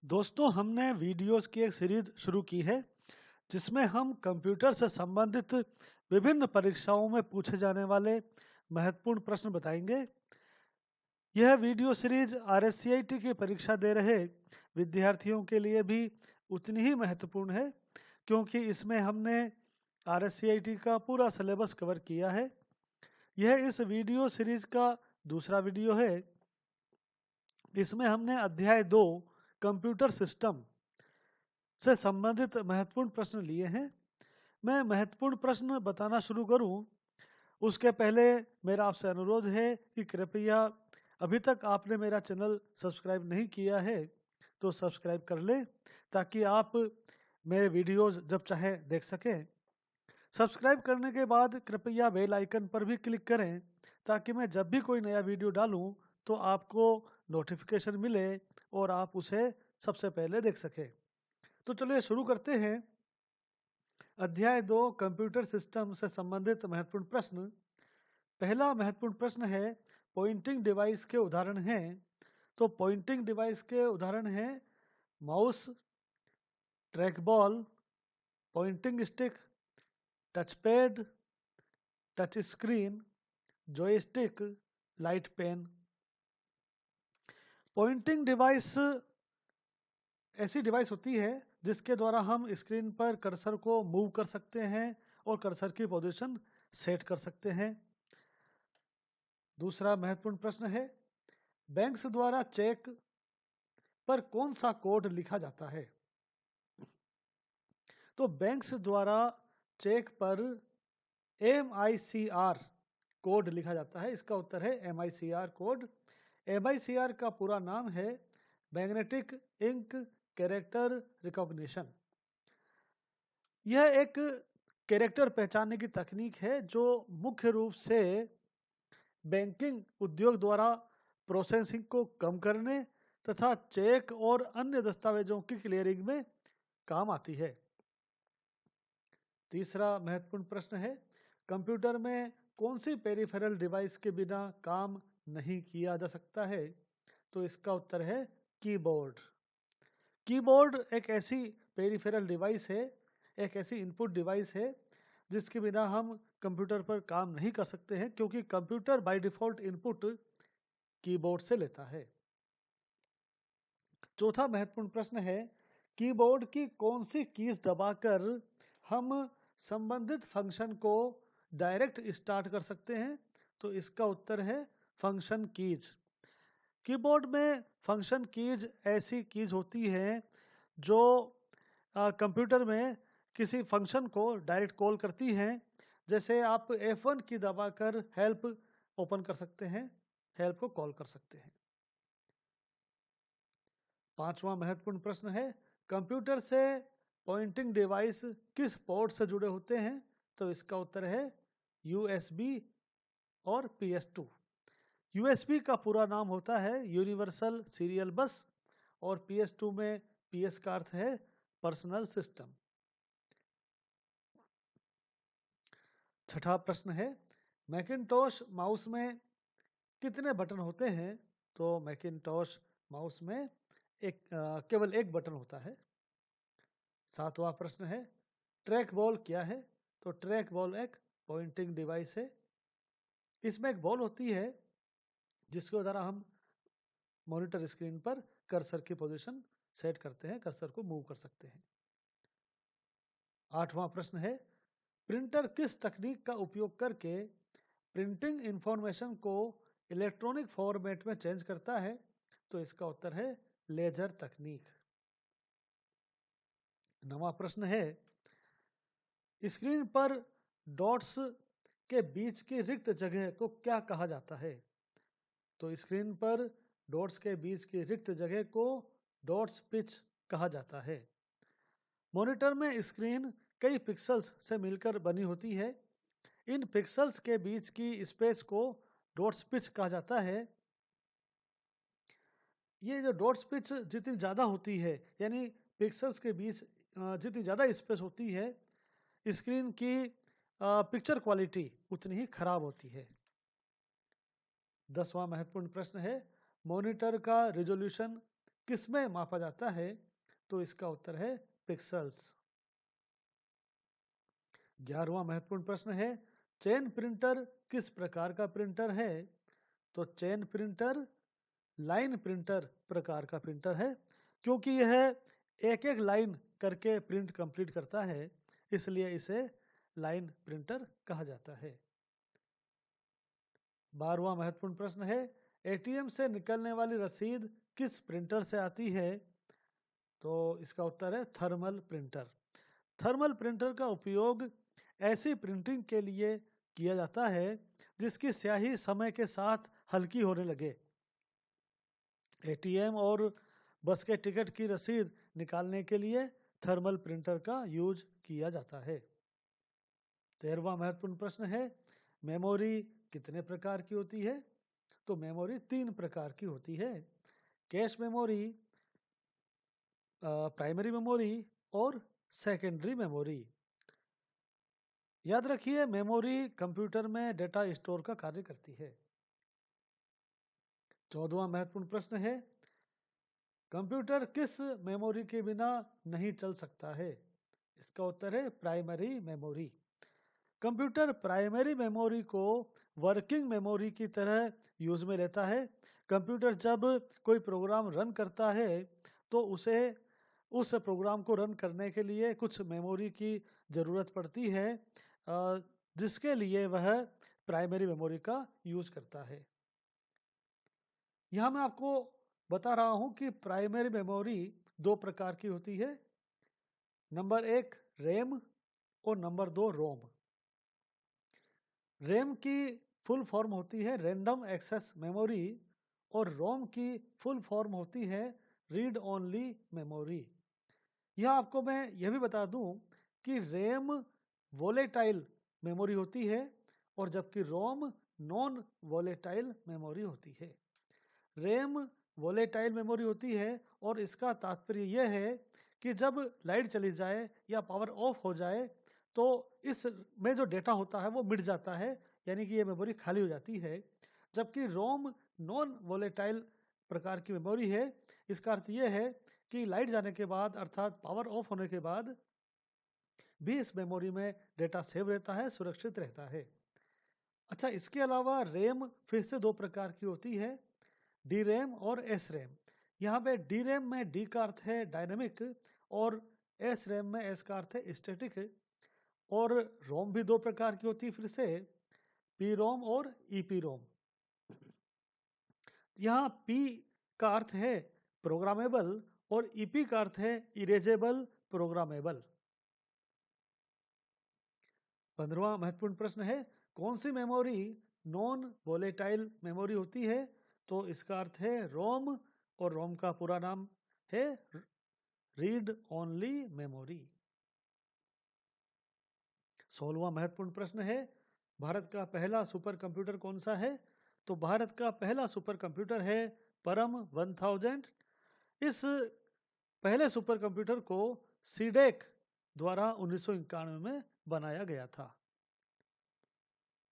दोस्तों, हमने वीडियोस की एक सीरीज शुरू की है जिसमें हम कंप्यूटर से संबंधित विभिन्न परीक्षाओं में पूछे जाने वाले महत्वपूर्ण प्रश्न बताएंगे। यह वीडियो सीरीज RSCIT की परीक्षा दे रहे विद्यार्थियों के लिए भी उतनी ही महत्वपूर्ण है, क्योंकि इसमें हमने RSCIT का पूरा सिलेबस कवर किया है। यह इस वीडियो सीरीज का दूसरा वीडियो है। इसमें हमने अध्याय 2 कंप्यूटर सिस्टम से संबंधित महत्वपूर्ण प्रश्न लिए हैं। मैं महत्वपूर्ण प्रश्न बताना शुरू करूं उसके पहले मेरा आपसे अनुरोध है कि कृपया अभी तक आपने मेरा चैनल सब्सक्राइब नहीं किया है तो सब्सक्राइब कर लें, ताकि आप मेरे वीडियोस जब चाहे देख सकें। सब्सक्राइब करने के बाद कृपया बेल आइकन पर भी क्लिक करें, ताकि मैं जब भी कोई नया वीडियो डालूं तो आपको नोटिफिकेशन मिले और आप उसे सबसे पहले देख सकें। तो चलिए शुरू करते हैं। अध्याय 2 कंप्यूटर सिस्टम से संबंधित महत्वपूर्ण प्रश्न। पहला महत्वपूर्ण प्रश्न है, पॉइंटिंग डिवाइस के उदाहरण हैं। तो पॉइंटिंग डिवाइस के उदाहरण हैं mouse, track ball, pointing stick, touch pad, touch screen, joystick, light pen. Pointing device ऐसी डिवाइस होती है जिसके द्वारा हम स्क्रीन पर कर्सर को मूव कर सकते हैं और कर्सर की पोजीशन सेट कर सकते हैं। दूसरा महत्वपूर्ण प्रश्न है, बैंक्स द्वारा चेक पर कौन सा कोड लिखा जाता है। तो बैंक्स द्वारा चेक पर MICR कोड लिखा जाता है। इसका उत्तर है MICR कोड। MICR का पूरा नाम है मैग्नेटिक इंक कैरेक्टर रिकॉग्निशन। यह एक कैरेक्टर पहचानने की तकनीक है जो मुख्य रूप से बैंकिंग उद्योग द्वारा प्रोसेसिंग को कम करने तथा चेक और अन्य दस्तावेजों की क्लियरिंग में काम आती है। तीसरा महत्वपूर्ण प्रश्न है, कंप्यूटर में कौन सी पेरिफेरल डिवाइस के बिना काम नहीं किया जा सकता है। तो इसका उत्तर है कीबोर्ड। कीबोर्ड एक ऐसी पेरिफेरल डिवाइस है, एक ऐसी इनपुट डिवाइस है जिसके बिना हम कंप्यूटर पर काम नहीं कर सकते हैं, क्योंकि computer by default input keyboard से लेता है। चौथा महत्वपूर्ण प्रश्न है, कीबोर्ड की कौन सी कीज दबाकर हम संबंधित फंक्शन को डायरेक्ट स्टार्ट कर सकते हैं। तो इसका उत्तर है फंक्शन कीज। कीबोर्ड में फंक्शन कीज ऐसी कीज होती हैं जो कंप्यूटर में किसी फंक्शन को डायरेक्ट कॉल करती हैं। जैसे आप F1 की दबाकर हेल्प ओपन कर सकते हैं, हेल्प को कॉल कर सकते हैं। पांचवा महत्वपूर्ण प्रश्न है, कंप्यूटर से पॉइंटिंग डिवाइस किस पोर्ट से जुड़े होते हैं। तो इसका उत्तर है USB और PS2। USB का पूरा नाम होता है यूनिवर्सल सीरियल बस और PS2 में PS का अर्थ है पर्सनल सिस्टम। छठा प्रश्न है, मैकिन्टॉश माउस में कितने बटन होते हैं। तो मैकिन्टॉश माउस में केवल एक बटन होता है। सातवां प्रश्न है, ट्रैक बॉल क्या है। तो ट्रैक बॉल एक पॉइंटिंग डिवाइस है। इसमें एक बॉल होती है जिसके द्वारा हम मॉनिटर स्क्रीन पर कर्सर की पोजीशन सेट करते हैं, कर्सर को मूव कर सकते हैं। आठवां प्रश्न है, प्रिंटर किस तकनीक का उपयोग करके प्रिंटिंग इंफॉर्मेशन को इलेक्ट्रॉनिक फॉर्मेट में चेंज करता है। तो इसका उत्तर है लेजर तकनीक। नवा प्रश्न है, स्क्रीन पर डॉट्स के बीच की रिक्त जगह को क्या कहा जाता है। तो स्क्रीन पर डॉट्स के बीच की रिक्त जगह को डॉट्स पिच कहा जाता है। मॉनिटर में स्क्रीन कई पिक्सेल्स से मिलकर बनी होती है। इन पिक्सेल्स के बीच की स्पेस को डॉट्स पिच कहा जाता है। ये जो डॉट्स पिच जितनी ज़्यादा होती है, यानी पिक्सेल्स के बीच जितनी ज़्यादा स्पेस होती है, स्क्रीन की पिक्चर क्वालिटी उतनी ही खराब होती है। 10वां महत्वपूर्ण प्रश्न है, मॉनिटर का रिजोल्यूशन किसमें मापा जाता है? तो इसका उत्तर है पिक्सेल्स। 11वां महत्वपूर्ण प्रश्न है, चेन प्रिंटर किस प्रकार का प्रिंटर है? तो चेन प्रिंटर लाइन प्रिंटर प्रकार का प्रिंटर है, क्योंकि यह एक एक लाइन करके प्रिंट कंप्लीट करता है, इसलिए इसे लाइन प्रिंटर कहा जाता है। 12वां महत्वपूर्ण प्रश्न है, एटीएम से निकलने वाली रसीद किस प्रिंटर से आती है? तो इसका उत्तर है थर्मल प्रिंटर। थर्मल प्रिंटर का उपयोग ऐसी प्रिंटिंग के लिए किया जाता है जिसकी स्याही समय के साथ हल्की होने लगे। एटीएम और बस के टिकट की रसीद निकालने के लिए थर्मल प्रिंटर का यूज किया जाता है। 13वां महत्वपूर्ण प्रश्न है, मेमोरी कितने प्रकार की होती है? तो मेमोरी 3 प्रकार की होती है, कैश मेमोरी, प्राइमरी मेमोरी और सेकेंडरी मेमोरी। याद रखिए, मेमोरी कंप्यूटर में डेटा स्टोर का कार्य करती है। 14वां महत्वपूर्ण प्रश्न है, कंप्यूटर किस मेमोरी के बिना नहीं चल सकता है? इसका उत्तर है primary memory. Computer primary memory को वर्किंग मेमोरी की तरह यूज में लेता है। कंप्यूटर जब कोई प्रोग्राम रन करता है तो उसे उस प्रोग्राम को रन करने के लिए कुछ मेमोरी की ज़रूरत पड़ती है, जिसके लिए वह प्राइमरी मेमोरी का यूज करता है। यहाँ मैं आपको बता रहा हूँ कि प्राइमरी मेमोरी 2 प्रकार की होती है, नंबर 1 रैम और नंबर 2 रोम। रैम की फुल फॉर्म होती है रैंडम एक्सेस मेमोरी और रोम की फुल फॉर्म होती है रीड ओनली मेमोरी। यह आपको मैं यह भी बता दूं कि रैम वोलेटाइल मेमोरी होती है और जबकि रोम नॉन वोलेटाइल मेमोरी होती है। रैम वोलेटाइल मेमोरी होती है और इसका तात्पर्य यह है कि जब लाइट चली जाए या पावर ऑफ हो जाए तो इस में जो डेटा होता है वो मिट जाता है, यानी कि ये मेमोरी खाली हो जाती है। जबकि रोम नॉन वोलेटाइल प्रकार की मेमोरी है। इसका अर्थ ये है कि लाइट जाने के बाद अर्थात पावर ऑफ होने के बाद भी इस मेमोरी में डेटा सेव रहता है, सुरक्षित रहता है। अच्छा, इसके अलावा रैम फिर से 2 प्रकार की होती है, डी रैम और एस रैम। यहाँ पे डी रैम में डी का अर्थ है डायनेमिक और एस रैम में एस का अर्थ है स्टैटिक। और रोम भी 2 प्रकार की होती है फिर से, पी रोम और ईपी रोम। यहाँ पी का अर्थ है प्रोग्रामेबल और ईपी का अर्थ है इरेजेबल प्रोग्रामेबल। 15वां महत्वपूर्ण प्रश्न है, कौन सी मेमोरी नॉन वोलेटाइल मेमोरी होती है? तो इसका अर्थ है रोम और रोम का पूरा नाम है रीड ओनली मेमोरी। 16वां महत्वपूर्ण प्रश्न है, भारत का पहला सुपर कंप्यूटर कौन सा है? तो भारत का पहला सुपर कंप्यूटर है परम 1000। इस पहले सुपर कंप्यूटर को सीडेक द्वारा 1991 में बनाया गया था।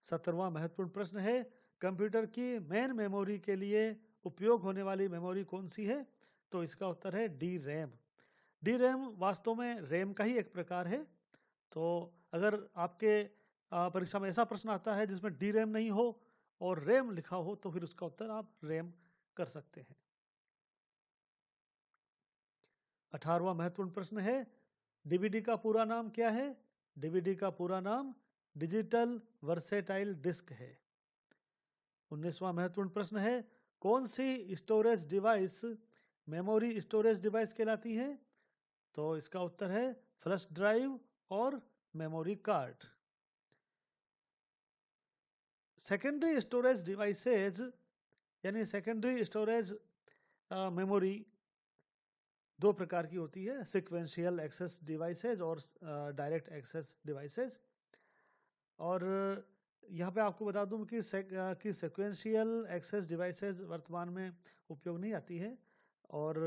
17वां महत्वपूर्ण प्रश्न है, कंप्यूटर की मेन मेमोरी के लिए उपयोग होने वाली मेमोरी कौन सी है? तो इसका उत्तर है डी रैम। डी रैम वास्तव में रैम का ही एक प्रकार है। तो अगर आपके परीक्षा में ऐसा प्रश्न आता है जिसमें डी रैम नहीं हो और रैम लिखा हो तो फिर उसका उत्तर आप रैम कर सकते हैं। 18वां महत्वपूर्ण प्रश्न है, डीवीडी का पूरा नाम क्या है? डीवीडी का पूरा नाम डिजिटल वर्सेटाइल डिस्क है। 19वां महत्वपूर्ण प्रश्न है, कौन सी storage device memory storage device कहलाती है? तो इसका उत्तर है फ्लैश ड्राइव और memory card. Secondary storage devices यानी सेकेंडरी स्टोरेज मेमोरी 2 प्रकार की होती है, सिक्वेंशियल एक्सेस डिवाइसेज और डायरेक्ट एक्सेस डिवाइसेज। और यहाँ पे आपको बता दूं कि सिक्वेंशियल एक्सेस डिवाइसेज वर्तमान में उपयोग नहीं आती है और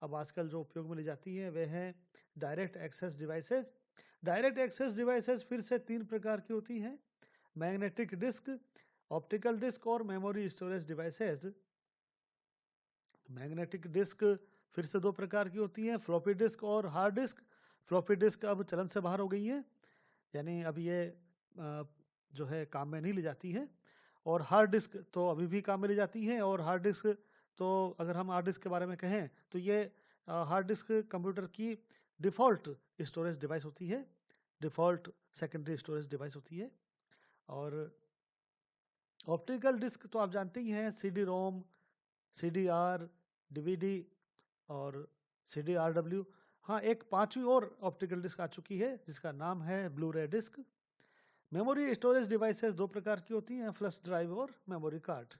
अब आजकल जो उपयोग में ली जाती है वे हैं direct access devices. Direct access devices फिर से 3 प्रकार की होती हैं, मैग्नेटिक डिस्क, ऑप्टिकल डिस्क और memory storage devices. Magnetic disk फिर से दो प्रकार की होती हैं, फ्लॉपी डिस्क और हार्ड डिस्क। फ्लॉपी डिस्क अब चलन से बाहर हो गई है, यानी अब ये जो है काम में नहीं ली जाती है। और हार्ड डिस्क तो अभी भी काम में ली जाती है। और हार्ड डिस्क तो अगर हम हार्ड डिस्क के बारे में कहें तो ये हार्ड डिस्क कंप्यूटर की डिफ़ॉल्ट स्टोरेज डिवाइस होती है, डिफ़ॉल्ट सेकेंडरी स्टोरेज डिवाइस होती है। और ऑप्टिकल डिस्क तो आप जानते ही हैं, CD रोम, CDR, DVD और CDRW। हाँ, एक पांचवी और ऑप्टिकल डिस्क आ चुकी है जिसका नाम है ब्लू रे डिस्क। मेमोरी स्टोरेज डिवाइसेस दो प्रकार की होती हैं, फ्लैश ड्राइव और मेमोरी कार्ड।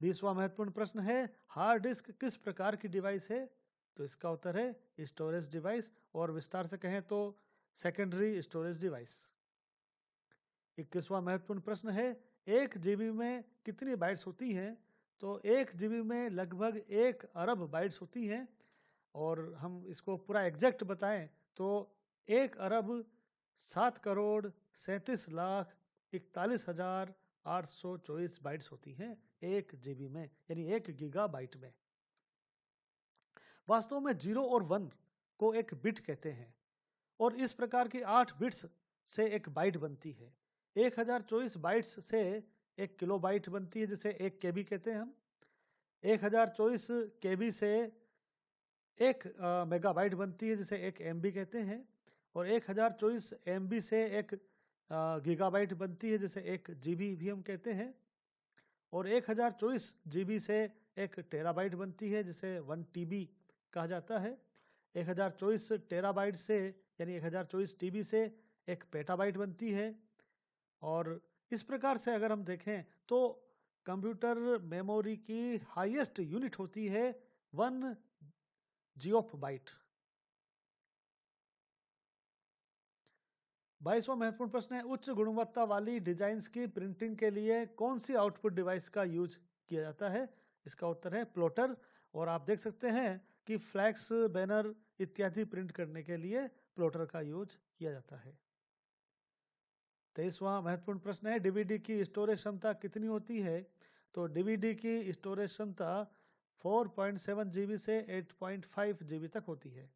20वां महत्वपूर्ण प्रश्न है, हार्ड डिस्क किस प्रकार की डिवाइस है? तो इसका उत्तर है स्टोरेज डिवाइस, और विस्तार से कहें तो सेकेंडरी स्टोरेज डिवाइस। 21वां महत्वपूर्ण प्रश्न है, 1 GB में कितनी बाइट्स होती हैं? तो 1 GB में लगभग 1 अरब बाइट्स होती हैं। और हम इसको पूरा एग्जैक्ट बताएं तो 1 अरब 7 करोड़ 37 लाख 41,824 बाइट्स होती हैं 1 GB में, यानी 1 गीगाबाइट में। वास्तव में 0 और 1 को एक बिट कहते हैं, और इस प्रकार की 8 बिट्स से एक बाइट बनती है। 1024 बाइट्स से एक किलोबाइट बनती है, जिसे 1 KB कहते हैं हम। 1024 KB से एक मेगाबाइट बनती है, जिसे 1 MB कहते हैं। और 1024 MB से एक गीगाबाइट बनती है, जिसे 1 GB भी हम कहते हैं। और 1024 GB से एक टेराबाइट बनती है, जिसे 1 TB कहा जाता है। 1024 टेराबाइट से यानी 1024 TB से एक पेटाबाइट बनती है। और इस प्रकार से अगर हम देखें तो कंप्यूटर मेमोरी की हाईएस्ट यूनिट होती है 1 जियोफ बाइट। 22वां महत्वपूर्ण प्रश्न है, उच्च गुणवत्ता वाली डिजाइन्स की प्रिंटिंग के लिए कौन सी आउटपुट डिवाइस का यूज किया जाता है? इसका उत्तर है प्लॉटर। और आप देख सकते हैं कि फ्लैक्स, बैनर इत्यादि प्रिंट करने के लिए प्लॉटर का यूज किया जाता है। 23वां महत्वपूर्ण प्रश्न है, डीवीडी की स्टोरेज क्षमता कितनी होती है? तो डीवीडी की स्टोरेज क्षमता 4.7 GB से 8.5 GB तक होती है।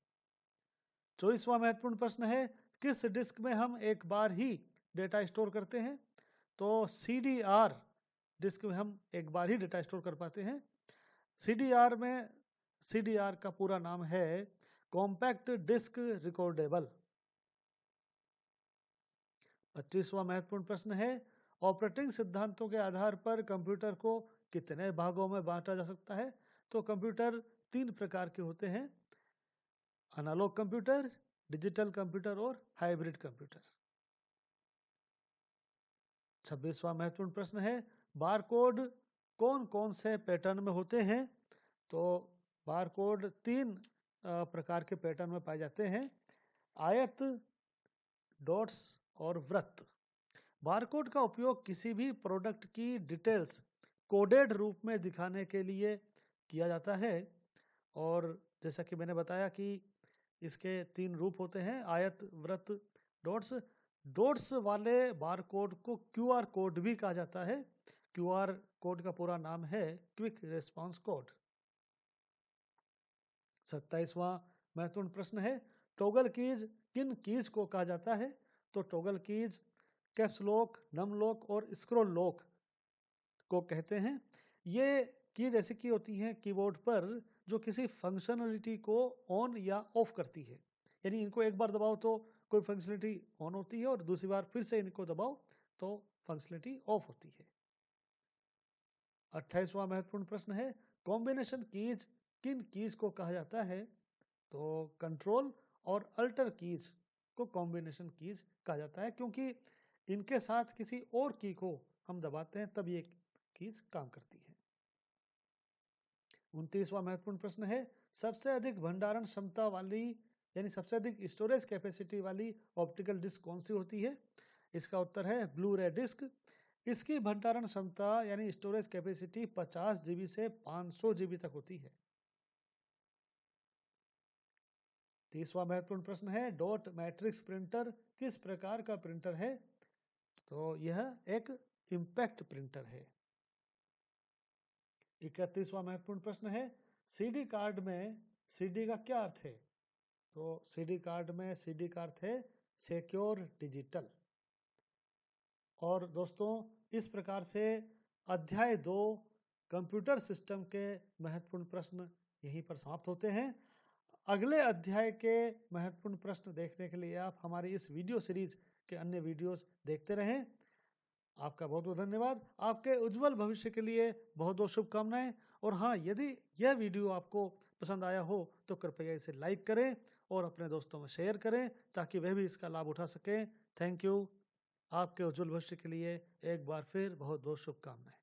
24वां महत्वपूर्ण प्रश्न है, किस डिस्क में हम एक बार ही डेटा स्टोर करते हैं? तो CDR डिस्क में हम एक बार ही डेटा स्टोर कर पाते हैं। CDR का पूरा नाम है कॉम्पैक्ट डिस्क रिकॉर्डेबल। 25वां महत्वपूर्ण प्रश्न है, ऑपरेटिंग सिद्धांतों के आधार पर कंप्यूटर को कितने भागों में बांटा जा सकता है? तो कंप्यूटर 3 प्रकार के होते हैं, एनालॉग कंप्यूटर, डिजिटल कंप्यूटर और हाइब्रिड कंप्यूटर। 26वां महत्वपूर्ण प्रश्न है, बारकोड कौन कौन से पैटर्न में होते हैं? तो बारकोड 3 प्रकार के पैटर्न में पाए जाते हैं, आयत, डॉट्स और वृत्त। बारकोड का उपयोग किसी भी प्रोडक्ट की डिटेल्स कोडेड रूप में दिखाने के लिए किया जाता है। और जैसा कि मैंने बताया कि इसके 3 रूप होते हैं, आयत, वृत्त, डॉट्स। डॉट्स वाले बारकोड को QR कोड भी कहा जाता है। QR कोड का पूरा नाम है क्विक रिस्पांस कोड। 27वां महत्वपूर्ण प्रश्न है, टॉगल कीज किन कीज को कहा जाता है? तो toggle keys caps lock, num lock और स्क्रॉल लॉक को कहते हैं। ये कीज ऐसी की होती हैं कीबोर्ड पर जो किसी फंक्शनलिटी को ऑन या ऑफ करती है, यानी इनको एक बार दबाओ तो कोई फंक्शनलिटी ऑन होती है और दूसरी बार फिर से इनको दबाओ तो फंक्शनलिटी ऑफ होती है। 28वां महत्वपूर्ण प्रश्न है, कॉम्बिनेशन कीज किन कीज को कहा जाता है? तो कंट्रोल और अल्टर कीज को कॉम्बिनेशन कीज कहा जाता है, क्योंकि इनके साथ किसी और की को हम दबाते हैं तब ये कीज काम करती है। 29वां महत्वपूर्ण प्रश्न है, सबसे अधिक भंडारण क्षमता वाली यानी सबसे अधिक स्टोरेज कैपेसिटी वाली ऑप्टिकल डिस्क कौन सी होती है? इसका उत्तर है ब्लू रे डिस्क। इसकी भंडारण क्षमता यानी स्टोरेज कैपेसिटी 50 GB से 500 GB तक होती है। 30वां महत्वपूर्ण प्रश्न है, डॉट मैट्रिक्स प्रिंटर किस प्रकार का प्रिंटर है? तो यह एक इम्पैक्ट प्रिंटर है। 31वां महत्वपूर्ण प्रश्न है, सीडी कार्ड में सीडी का क्या अर्थ है? तो सीडी कार्ड में सीडी का अर्थ है सिक्योर डिजिटल। और दोस्तों, इस प्रकार से अध्याय 2 कंप्यूटर सिस्टम के महत्वपूर्ण प्रश्न यहीं पर समाप्त होते हैं। अगले अध्याय के महत्वपूर्ण प्रश्न देखने के लिए आप हमारी इस वीडियो सीरीज के अन्य वीडियोस देखते रहें। आपका बहुत बहुत धन्यवाद। आपके उज्जवल भविष्य के लिए बहुत बहुत शुभकामनाएं। और हाँ, यदि यह वीडियो आपको पसंद आया हो तो कृपया इसे लाइक करें और अपने दोस्तों में शेयर करें ताकि वह भी इसका लाभ उठा सकें। Thank you. आपके उज्जवल भविष्य के लिए एक बार फिर बहुत बहुत शुभकामनाएं।